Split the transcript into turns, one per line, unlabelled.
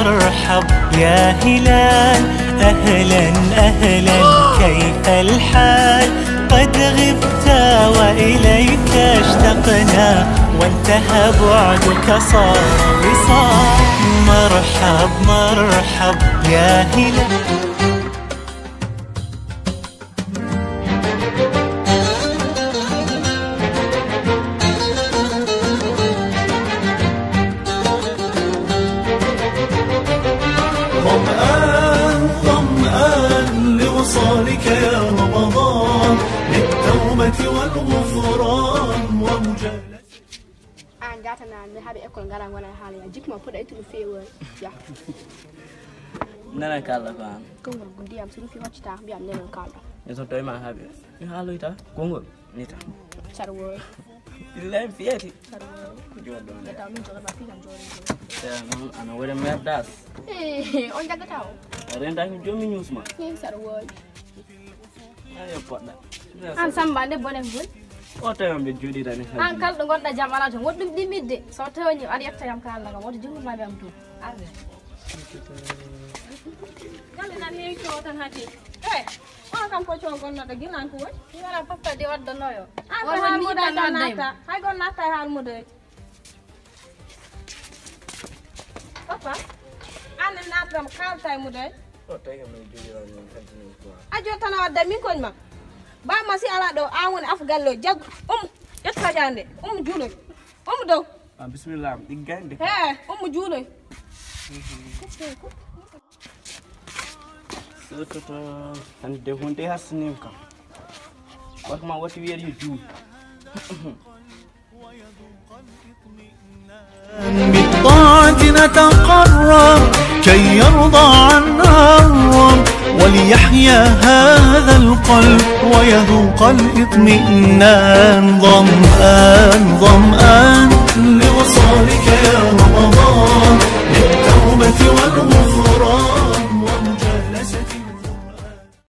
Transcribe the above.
مرحب يا هلال، أهلا أهلا كيف الحال؟ قد غبت وإليك اشتقنا، وانتهى بعدك صار وصال. مرحب مرحب يا هلال.
ظمآن ظمآن لوصالك يا رمضان، للتوبة والغفران ومجالسة.
جاتنا نهابي أكون غرام وانا حالي أجيك ما فدا إنتو في يا
نانا كالا كان
كونغول غندي أم سلو في وقت تام بيام نانا كالا
يسون توي ما هابي يحالو يتا كونغول نيتا
سارو
بالله فياتي
سارو
جودو
يتا من جوغل ما في كان جوري
أنا وين ما بداس
on jaga tahu
renda jomi nyusma
سارو
ayo podda
an sambande bonen bul
o tawam be jodi dani
an kal do gonda jamala to woddum dimidde so tawni ari yetta yam kala ngam wodo jingul ma be am to arde gale nan heewi to tan hati on kam ko chon gonna da gilan ko wala papa de wadda noyo on hal mo da nata hay gon nata hal mo de papa an natam kal tay mo de
o tawam be jodi dani kantini ko
ajo tan wadda min kon ma ba ma si ala do awon afgallo jag yetta jande juuloy do
bismillah digande
juuloy
so hande hunde hasnim kam wat ma wati wer yu juul
بالطاعة نتقرب كي يرضى عنا الرب، وليحيا هذا القلب ويذوق الاطمئنان. ظمآن ظمآن لوصالك يا رمضان، للتوبة والغفران